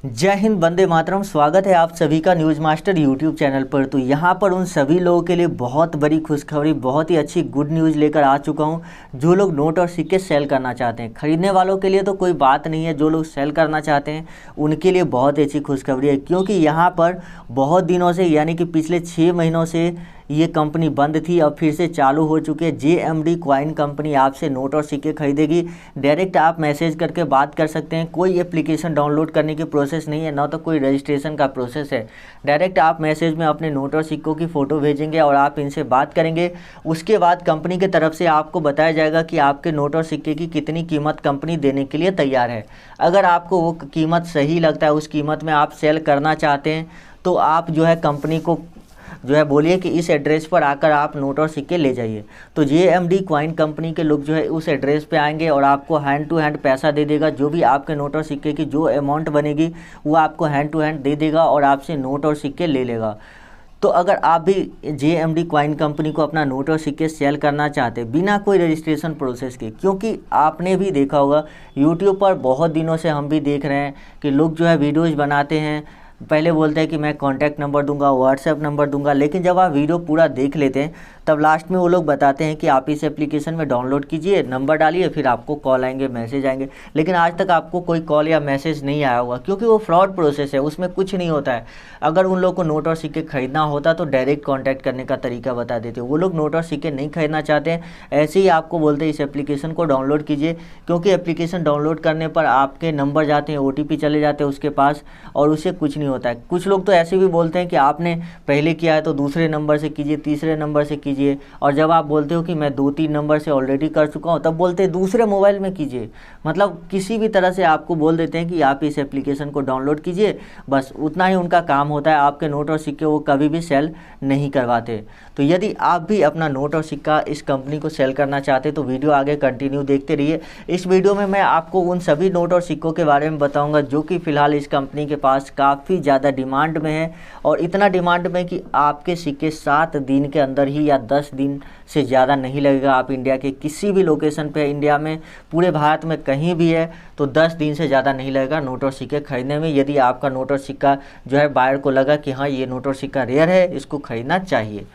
जय हिंद, वंदे मातरम। स्वागत है आप सभी का न्यूज़ मास्टर यूट्यूब चैनल पर। तो यहाँ पर उन सभी लोगों के लिए बहुत बड़ी खुशखबरी, बहुत ही अच्छी गुड न्यूज़ लेकर आ चुका हूँ। जो लोग नोट और सिक्के सेल करना चाहते हैं, खरीदने वालों के लिए तो कोई बात नहीं है, जो लोग सेल करना चाहते हैं उनके लिए बहुत अच्छी खुशखबरी है। क्योंकि यहाँ पर बहुत दिनों से, यानी कि पिछले 6 महीनों से ये कंपनी बंद थी, अब फिर से चालू हो चुकी है। JMD कॉइन कंपनी आपसे नोट और सिक्के खरीदेगी। डायरेक्ट आप मैसेज करके बात कर सकते हैं। कोई एप्लीकेशन डाउनलोड करने की प्रोसेस नहीं है, ना तो कोई रजिस्ट्रेशन का प्रोसेस है। डायरेक्ट आप मैसेज में अपने नोट और सिक्कों की फ़ोटो भेजेंगे और आप इनसे बात करेंगे। उसके बाद कंपनी की तरफ से आपको बताया जाएगा कि आपके नोट और सिक्के की कितनी कीमत कंपनी देने के लिए तैयार है। अगर आपको वो कीमत सही लगता है, उस कीमत में आप सेल करना चाहते हैं, तो आप जो है कंपनी को जो है बोलिए कि इस एड्रेस पर आकर आप नोट और सिक्के ले जाइए। तो JMD कॉइन कंपनी के लोग जो है उस एड्रेस पे आएंगे और आपको हैंड टू हैंड पैसा दे देगा। जो भी आपके नोट और सिक्के की जो अमाउंट बनेगी वो आपको हैंड टू हैंड दे देगा और आपसे नोट और सिक्के ले लेगा। तो अगर आप भी JMD कॉइन कंपनी को अपना नोट और सिक्के सेल करना चाहते हैं बिना कोई रजिस्ट्रेशन प्रोसेस के, क्योंकि आपने भी देखा होगा यूट्यूब पर बहुत दिनों से हम भी देख रहे हैं कि लोग जो है वीडियोज़ बनाते हैं, पहले बोलते हैं कि मैं कॉन्टैक्ट नंबर दूंगा, व्हाट्सएप नंबर दूंगा, लेकिन जब आप वीडियो पूरा देख लेते हैं तब लास्ट में वो लोग बताते हैं कि आप इस एप्लीकेशन में डाउनलोड कीजिए, नंबर डालिए, फिर आपको कॉल आएंगे, मैसेज आएंगे। लेकिन आज तक आपको कोई कॉल या मैसेज नहीं आया होगा, क्योंकि वो फ्रॉड प्रोसेस है, उसमें कुछ नहीं होता है। अगर उन लोग को नोट और सिक्के खरीदना होता तो डायरेक्ट कॉन्टैक्ट करने का तरीका बता देते। वो लोग नोट और सिक्के नहीं खरीदना चाहते हैं, ऐसे ही आपको बोलते हैं इस एप्लीकेशन को डाउनलोड कीजिए। क्योंकि एप्लीकेशन डाउनलोड करने पर आपके नंबर जाते हैं, OTP चले जाते हैं उसके पास, और उससे कुछ नहीं होता है। कुछ लोग तो ऐसे भी बोलते हैं कि आपने पहले किया है तो दूसरे नंबर से कीजिए, तीसरे नंबर से कीजिए, और जब आप बोलते हो कि मैं 2-3 नंबर से ऑलरेडी कर चुका हूँ तब बोलते हैं दूसरे मोबाइल में कीजिए। मतलब किसी भी तरह से आपको बोल देते हैं कि आप इस एप्लीकेशन को डाउनलोड कीजिए, बस उतना ही उनका काम होता है। आपके नोट और सिक्के वो कभी भी सेल नहीं करवाते। तो यदि आप भी अपना नोट और सिक्का इस कंपनी को सेल करना चाहते तो वीडियो आगे कंटिन्यू देखते रहिए। इस वीडियो में मैं आपको उन सभी नोट और सिक्कों के बारे में बताऊंगा जो कि फ़िलहाल इस कंपनी के पास काफ़ी ज़्यादा डिमांड में है, और इतना डिमांड में कि आपके सिक्के 7 दिन के अंदर ही या 10 दिन से ज़्यादा नहीं लगेगा। आप इंडिया के किसी भी लोकेशन पे, इंडिया में पूरे भारत में कहीं भी है, तो 10 दिन से ज़्यादा नहीं लगेगा नोट और सिक्के खरीदने में। यदि आपका नोट और सिक्का जो है बायर को लगा कि हाँ ये नोट और सिक्का रेयर है, इसको खरीदना चाहिए।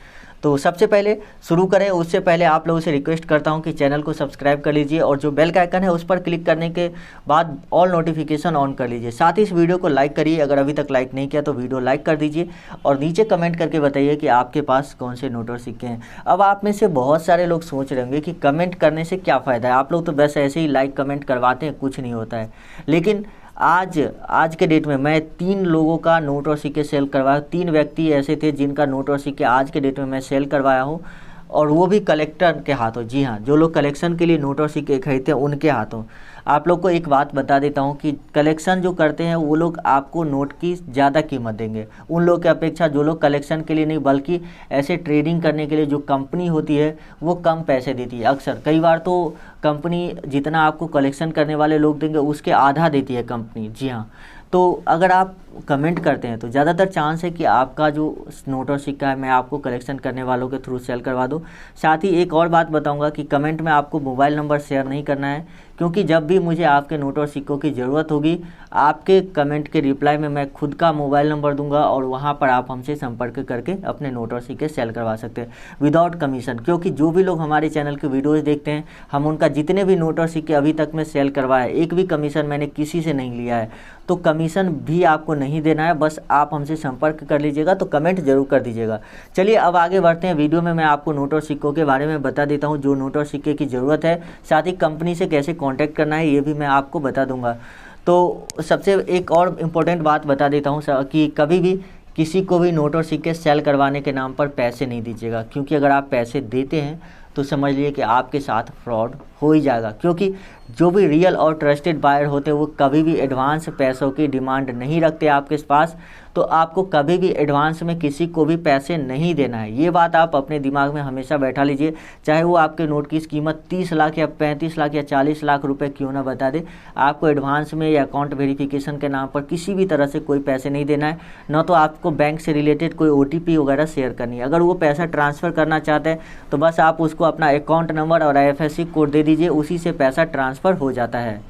तो सबसे पहले शुरू करें, उससे पहले आप लोगों से रिक्वेस्ट करता हूं कि चैनल को सब्सक्राइब कर लीजिए और जो बेल का आइकन है उस पर क्लिक करने के बाद ऑल नोटिफिकेशन ऑन कर लीजिए। साथ ही इस वीडियो को लाइक करिए, अगर अभी तक लाइक नहीं किया तो वीडियो लाइक कर दीजिए, और नीचे कमेंट करके बताइए कि आपके पास कौन से नोट और सिक्के हैं। अब आप में से बहुत सारे लोग सोच रहे होंगे कि कमेंट करने से क्या फ़ायदा है, आप लोग तो बस ऐसे ही लाइक कमेंट करवाते हैं, कुछ नहीं होता है। लेकिन आज के डेट में मैं 3 लोगों का नोट और सिक्के सेल करवाया। 3 व्यक्ति ऐसे थे जिनका नोट और सिक्के आज के डेट में मैं सेल करवाया हूँ, और वो भी कलेक्टर के हाथों। जी हाँ, जो लोग कलेक्शन के लिए नोट और सिक्के खरीदते हैं उनके हाथों। आप लोग को एक बात बता देता हूँ कि कलेक्शन जो करते हैं वो लोग आपको नोट की ज़्यादा कीमत देंगे उन लोग की अपेक्षा जो लोग कलेक्शन के लिए नहीं बल्कि ऐसे ट्रेडिंग करने के लिए जो कंपनी होती है वो कम पैसे देती है। अक्सर कई बार तो कंपनी जितना आपको कलेक्शन करने वाले लोग देंगे उसके आधा देती है कंपनी। जी हाँ, तो अगर आप कमेंट करते हैं तो ज़्यादातर चांस है कि आपका जो नोट और सिक्का है मैं आपको कलेक्शन करने वालों के थ्रू सेल करवा दूं। साथ ही एक और बात बताऊंगा कि कमेंट में आपको मोबाइल नंबर शेयर नहीं करना है, क्योंकि जब भी मुझे आपके नोट और सिक्कों की ज़रूरत होगी आपके कमेंट के रिप्लाई में मैं खुद का मोबाइल नंबर दूंगा, और वहां पर आप हमसे संपर्क करके अपने नोट और सिक्के सेल करवा सकते हैं विदाउट कमीशन। क्योंकि जो भी लोग हमारे चैनल के वीडियोज़ देखते हैं, हम उनका जितने भी नोट और सिक्के अभी तक मैं सेल करवाया, एक भी कमीशन मैंने किसी से नहीं लिया है। तो कमीशन भी आपको नहीं देना है, बस आप हमसे संपर्क कर लीजिएगा। तो कमेंट जरूर कर दीजिएगा। चलिए अब आगे बढ़ते हैं। वीडियो में मैं आपको नोट और सिक्कों के बारे में बता देता हूं, जो नोट और सिक्के की ज़रूरत है, साथ ही कंपनी से कैसे कांटेक्ट करना है ये भी मैं आपको बता दूंगा। तो सबसे एक और इम्पोर्टेंट बात बता देता हूँ कि कभी भी किसी को भी नोट और सिक्के सेल करवाने के नाम पर पैसे नहीं दीजिएगा, क्योंकि अगर आप पैसे देते हैं तो समझ लीजिए कि आपके साथ फ्रॉड हो ही जाएगा। क्योंकि जो भी रियल और ट्रस्टेड बायर होते हैं वो कभी भी एडवांस पैसों की डिमांड नहीं रखते आपके पास। तो आपको कभी भी एडवांस में किसी को भी पैसे नहीं देना है, ये बात आप अपने दिमाग में हमेशा बैठा लीजिए। चाहे वो आपके नोट की कीमत 30 लाख या 35 लाख या 40 लाख रुपए क्यों ना बता दे, आपको एडवांस में या अकाउंट वेरिफिकेशन के नाम पर किसी भी तरह से कोई पैसे नहीं देना है। न तो आपको बैंक से रिलेटेड कोई OTP वगैरह शेयर करनी है। अगर वो पैसा ट्रांसफ़र करना चाहते हैं तो बस आप उसको अपना अकाउंट नंबर और IFSC कोड दे दीजिए, उसी से पैसा ट्रांसफ़र हो जाता है।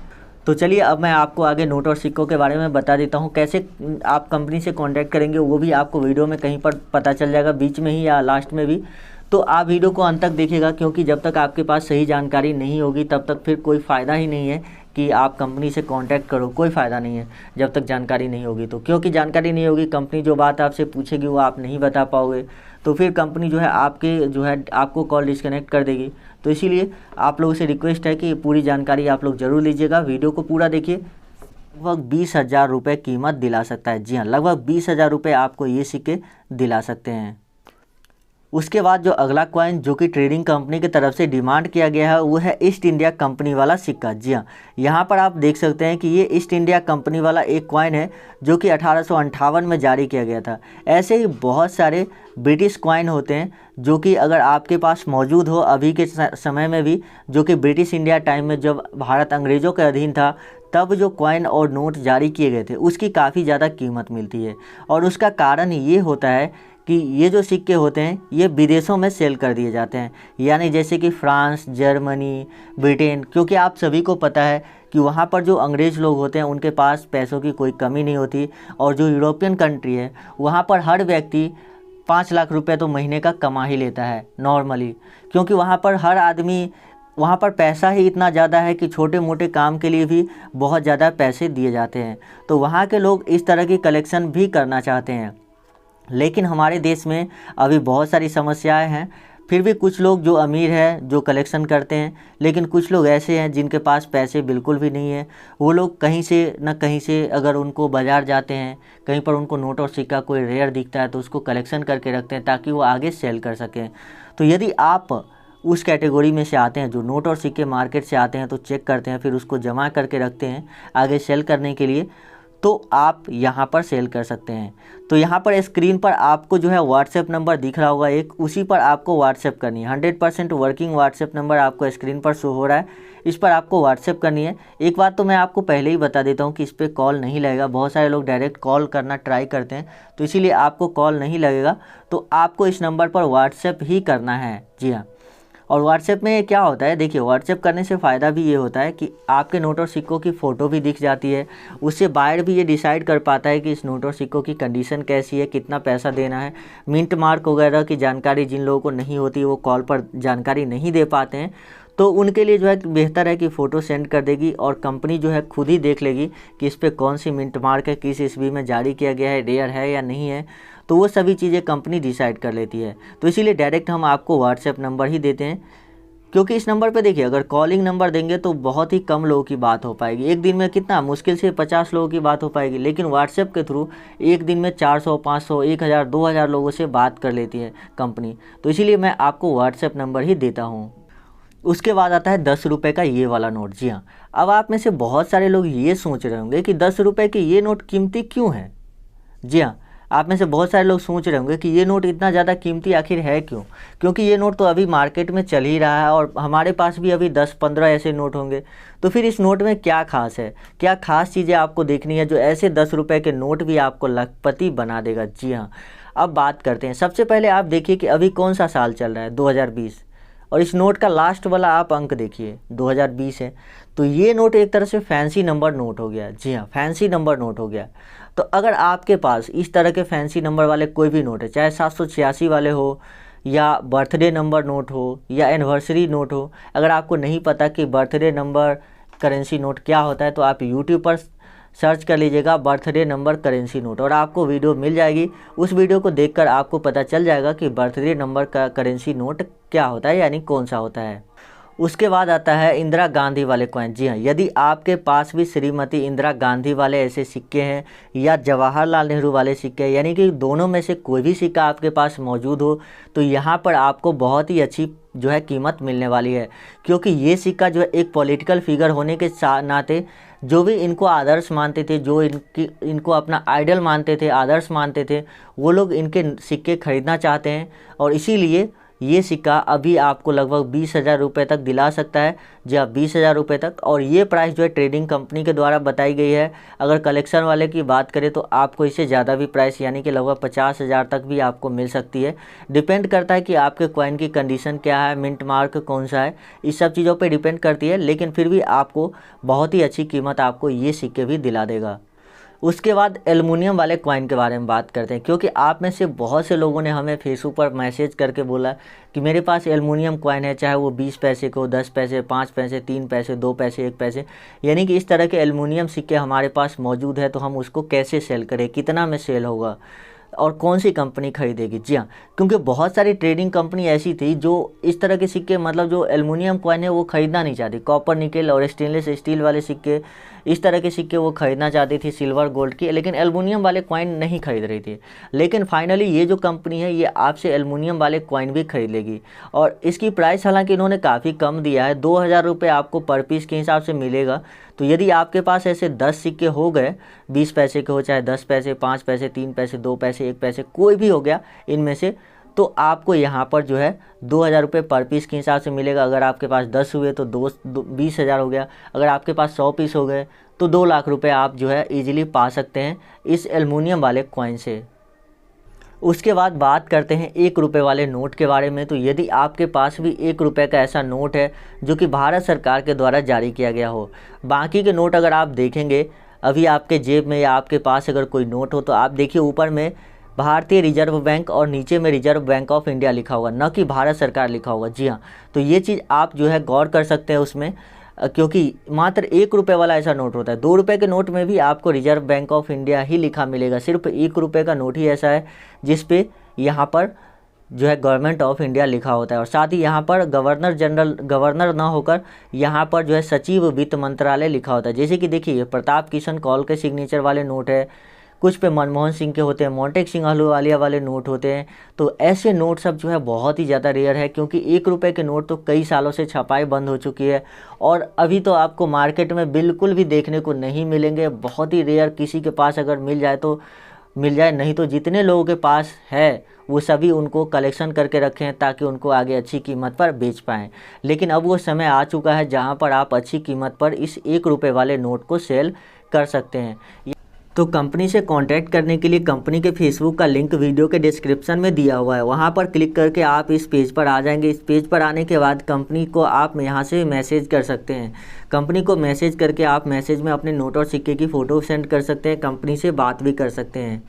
तो चलिए अब मैं आपको आगे नोट और सिक्कों के बारे में बता देता हूँ, कैसे आप कंपनी से कांटेक्ट करेंगे वो भी आपको वीडियो में कहीं पर पता चल जाएगा, बीच में ही या लास्ट में भी। तो आप वीडियो को अंत तक देखिएगा, क्योंकि जब तक आपके पास सही जानकारी नहीं होगी तब तक फिर कोई फ़ायदा ही नहीं है कि आप कंपनी से कांटेक्ट करो, कोई फ़ायदा नहीं है जब तक जानकारी नहीं होगी। तो क्योंकि जानकारी नहीं होगी, कंपनी जो बात आपसे पूछेगी वो आप नहीं बता पाओगे, तो फिर कंपनी जो है आपको कॉल डिस्कनेक्ट कर देगी। तो इसीलिए आप लोगों से रिक्वेस्ट है कि पूरी जानकारी आप लोग ज़रूर लीजिएगा, वीडियो को पूरा देखिए। लगभग 20,000 रुपये कीमत दिला सकता है। जी हाँ, लगभग 20,000 रुपये आपको ये सिक्के दिला सकते हैं। उसके बाद जो अगला कॉइन जो कि ट्रेडिंग कंपनी की तरफ से डिमांड किया गया है वो है ईस्ट इंडिया कंपनी वाला सिक्का। जी हाँ, यहाँ पर आप देख सकते हैं कि ये ईस्ट इंडिया कंपनी वाला एक कॉइन है जो कि 1858 में जारी किया गया था। ऐसे ही बहुत सारे ब्रिटिश कॉइन होते हैं जो कि अगर आपके पास मौजूद हो अभी के समय में भी, जो कि ब्रिटिश इंडिया टाइम में जब भारत अंग्रेज़ों के अधीन था तब जो कॉइन और नोट जारी किए गए थे उसकी काफ़ी ज़्यादा कीमत मिलती है। और उसका कारण ये होता है कि ये जो सिक्के होते हैं ये विदेशों में सेल कर दिए जाते हैं, यानी जैसे कि फ्रांस, जर्मनी, ब्रिटेन, क्योंकि आप सभी को पता है कि वहाँ पर जो अंग्रेज़ लोग होते हैं उनके पास पैसों की कोई कमी नहीं होती। और जो यूरोपियन कंट्री है वहाँ पर हर व्यक्ति 5 लाख रुपए तो महीने का कमा ही लेता है नॉर्मली, क्योंकि वहाँ पर हर आदमी, वहाँ पर पैसा ही इतना ज़्यादा है कि छोटे मोटे काम के लिए भी बहुत ज़्यादा पैसे दिए जाते हैं। तो वहाँ के लोग इस तरह की कलेक्शन भी करना चाहते हैं। लेकिन हमारे देश में अभी बहुत सारी समस्याएं हैं, फिर भी कुछ लोग जो अमीर हैं जो कलेक्शन करते हैं, लेकिन कुछ लोग ऐसे हैं जिनके पास पैसे बिल्कुल भी नहीं है। वो लोग कहीं से न कहीं से अगर उनको बाज़ार जाते हैं, कहीं पर उनको नोट और सिक्का कोई रेयर दिखता है तो उसको कलेक्शन करके रखते हैं ताकि वो आगे सेल कर सकें। तो यदि आप उस कैटेगरी में से आते हैं जो नोट और सिक्के मार्केट से आते हैं तो चेक करते हैं फिर उसको जमा करके रखते हैं आगे सेल करने के लिए, तो आप यहाँ पर सेल कर सकते हैं। तो यहाँ पर स्क्रीन पर आपको जो है व्हाट्सएप नंबर दिख रहा होगा एक, उसी पर आपको व्हाट्सएप करनी है। 100% वर्किंग व्हाट्सएप नंबर आपको स्क्रीन पर शो हो रहा है, इस पर आपको व्हाट्सएप करनी है। एक बात तो मैं आपको पहले ही बता देता हूँ कि इस पर कॉल नहीं लगेगा, बहुत सारे लोग डायरेक्ट कॉल करना ट्राई करते हैं तो इसीलिए आपको कॉल नहीं लगेगा। तो आपको इस नंबर पर व्हाट्सएप ही करना है। जी हाँ, और व्हाट्सएप में क्या होता है, देखिए व्हाट्सएप करने से फ़ायदा भी ये होता है कि आपके नोट और सिक्कों की फ़ोटो भी दिख जाती है। उससे बायर भी ये डिसाइड कर पाता है कि इस नोट और सिक्कों की कंडीशन कैसी है, कितना पैसा देना है। मिंट मार्क वगैरह की जानकारी जिन लोगों को नहीं होती, वो कॉल पर जानकारी नहीं दे पाते हैं, तो उनके लिए जो है बेहतर है कि फ़ोटो सेंड कर देगी और कंपनी जो है खुद ही देख लेगी कि इस पर कौन सी मिंट मार्क है, किस ईस्वी में जारी किया गया है, रेयर है या नहीं है। तो वो सभी चीज़ें कंपनी डिसाइड कर लेती है। तो इसीलिए डायरेक्ट हम आपको व्हाट्सएप नंबर ही देते हैं, क्योंकि इस नंबर पे देखिए अगर कॉलिंग नंबर देंगे तो बहुत ही कम लोगों की बात हो पाएगी। एक दिन में कितना मुश्किल से 50 लोगों की बात हो पाएगी, लेकिन व्हाट्सएप के थ्रू एक दिन में 400, 500, 1000, 2000 लोगों से बात कर लेती है कंपनी। तो इसीलिए मैं आपको व्हाट्सएप नंबर ही देता हूँ। उसके बाद आता है 10 रुपये का ये वाला नोट। जी हाँ, अब आप में से बहुत सारे लोग ये सोच रहे होंगे कि 10 रुपये के ये नोट कीमती क्यों है। जी हाँ, आप में से बहुत सारे लोग सोच रहे होंगे कि ये नोट इतना ज़्यादा कीमती आखिर है क्यों, क्योंकि ये नोट तो अभी मार्केट में चल ही रहा है और हमारे पास भी अभी 10-15 ऐसे नोट होंगे। तो फिर इस नोट में क्या खास है, क्या खास चीज़ें आपको देखनी है जो ऐसे 10 रुपये के नोट भी आपको लखपति बना देगा। जी हाँ, अब बात करते हैं। सबसे पहले आप देखिए कि अभी कौन सा साल चल रहा है, 2020, और इस नोट का लास्ट वाला आप अंक देखिए 2020 है। तो ये नोट एक तरह से फैंसी नंबर नोट हो गया। जी हाँ, फैंसी नंबर नोट हो गया। तो अगर आपके पास इस तरह के फैंसी नंबर वाले कोई भी नोट है, चाहे 786 वाले हो या बर्थडे नंबर नोट हो या एनिवर्सरी नोट हो, अगर आपको नहीं पता कि बर्थडे नंबर करेंसी नोट क्या होता है तो आप यूट्यूब पर सर्च कर लीजिएगा बर्थडे नंबर करेंसी नोट और आपको वीडियो मिल जाएगी। उस वीडियो को देखकर आपको पता चल जाएगा कि बर्थडे नंबर का करेंसी नोट क्या होता है, यानी कौन सा होता है। उसके बाद आता है इंदिरा गांधी वाले कॉइन। जी हाँ, यदि आपके पास भी श्रीमती इंदिरा गांधी वाले ऐसे सिक्के हैं या जवाहरलाल नेहरू वाले सिक्के हैं, यानी कि दोनों में से कोई भी सिक्का आपके पास मौजूद हो, तो यहाँ पर आपको बहुत ही अच्छी जो है कीमत मिलने वाली है। क्योंकि ये सिक्का जो है एक पॉलिटिकल फिगर होने के नाते जो भी इनको आदर्श मानते थे, जो इनको अपना आइडल मानते थे, आदर्श मानते थे, वो लोग इनके सिक्के खरीदना चाहते हैं और इसीलिए ये सिक्का अभी आपको लगभग 20,000 रुपये तक दिला सकता है। जी हाँ, 20,000 रुपये तक। और ये प्राइस जो है ट्रेडिंग कंपनी के द्वारा बताई गई है। अगर कलेक्शन वाले की बात करें तो आपको इससे ज़्यादा भी प्राइस यानी कि लगभग 50,000 तक भी आपको मिल सकती है। डिपेंड करता है कि आपके कॉइन की कंडीशन क्या है, मिंट मार्क कौन सा है, इस सब चीज़ों पर डिपेंड करती है। लेकिन फिर भी आपको बहुत ही अच्छी कीमत आपको ये सिक्के भी दिला देगा। उसके बाद एल्युमिनियम वाले कॉइन के बारे में बात करते हैं, क्योंकि आप में से बहुत से लोगों ने हमें फेसबुक पर मैसेज करके बोला कि मेरे पास एल्युमिनियम कॉइन है, चाहे वो 20 पैसे को, 10 पैसे, 5 पैसे, 3 पैसे, 2 पैसे, 1 पैसे, यानी कि इस तरह के एल्युमिनियम सिक्के हमारे पास मौजूद है, तो हम उसको कैसे सेल करें, कितना में सेल होगा और कौन सी कंपनी खरीदेगी। जी हाँ, क्योंकि बहुत सारी ट्रेडिंग कंपनी ऐसी थी जो इस तरह के सिक्के, मतलब जो एल्युमिनियम कॉइन है वो ख़रीदना नहीं चाहती। कॉपर, निकेल और स्टेनलेस स्टील वाले सिक्के, इस तरह के सिक्के वो खरीदना चाहती थी, सिल्वर, गोल्ड की, लेकिन एल्युमिनियम वाले कॉइन नहीं खरीद रही थी। लेकिन फाइनली ये जो कंपनी है ये आपसे एल्युमिनियम वाले कॉइन भी खरीद लेगी। और इसकी प्राइस हालांकि इन्होंने काफ़ी कम दिया है, 2,000 रुपये आपको पर पीस के हिसाब से मिलेगा। तो यदि आपके पास ऐसे 10 सिक्के हो गए, 20 पैसे के हो, चाहे 10 पैसे, 5 पैसे, 3 पैसे, 2 पैसे, 1 पैसे, कोई भी हो गया इनमें से, तो आपको यहाँ पर जो है 2,000 रुपये पर पीस के हिसाब से मिलेगा। अगर आपके पास 10 हुए तो 20,000 हो गया। अगर आपके पास 100 पीस हो गए तो 2 लाख रुपये आप जो है ईजिली पा सकते हैं इस एल्युमिनियम वाले कॉइन से। उसके बाद बात करते हैं 1 रुपये वाले नोट के बारे में। तो यदि आपके पास भी 1 रुपये का ऐसा नोट है जो कि भारत सरकार के द्वारा जारी किया गया हो, बाकी के नोट अगर आप देखेंगे अभी आपके जेब में या आपके पास अगर कोई नोट हो, तो आप देखिए ऊपर में भारतीय रिजर्व बैंक और नीचे में रिजर्व बैंक ऑफ इंडिया लिखा होगा, न कि भारत सरकार लिखा होगा। जी हाँ, तो ये चीज़ आप जो है गौर कर सकते हैं उसमें, क्योंकि मात्र 1 रुपये वाला ऐसा नोट होता है। 2 रुपये के नोट में भी आपको रिजर्व बैंक ऑफ इंडिया ही लिखा मिलेगा। सिर्फ 1 रुपये का नोट ही ऐसा है जिस पे यहाँ पर जो है गवर्नमेंट ऑफ इंडिया लिखा होता है। और साथ ही यहाँ पर गवर्नर ना होकर यहाँ पर जो है सचिव वित्त मंत्रालय लिखा होता है। जैसे कि देखिए प्रताप किशन कौल के सिग्नेचर वाले नोट है, कुछ पे मनमोहन सिंह के होते हैं, मोंटेक सिंह अहलूवालिया वाले नोट होते हैं। तो ऐसे नोट सब जो है बहुत ही ज़्यादा रेयर है, क्योंकि 1 रुपये के नोट तो कई सालों से छपाई बंद हो चुकी है और अभी तो आपको मार्केट में बिल्कुल भी देखने को नहीं मिलेंगे। बहुत ही रेयर, किसी के पास अगर मिल जाए तो मिल जाए, नहीं तो जितने लोगों के पास है वो सभी उनको कलेक्शन करके रखें ताकि उनको आगे अच्छी कीमत पर बेच पाएँ। लेकिन अब वो समय आ चुका है जहाँ पर आप अच्छी कीमत पर इस 1 रुपये वाले नोट को सेल कर सकते हैं। तो कंपनी से कांटेक्ट करने के लिए कंपनी के फेसबुक का लिंक वीडियो के डिस्क्रिप्शन में दिया हुआ है, वहां पर क्लिक करके आप इस पेज पर आ जाएंगे। इस पेज पर आने के बाद कंपनी को आप यहां से मैसेज कर सकते हैं। कंपनी को मैसेज करके आप मैसेज में अपने नोट और सिक्के की फ़ोटो सेंड कर सकते हैं, कंपनी से बात भी कर सकते हैं।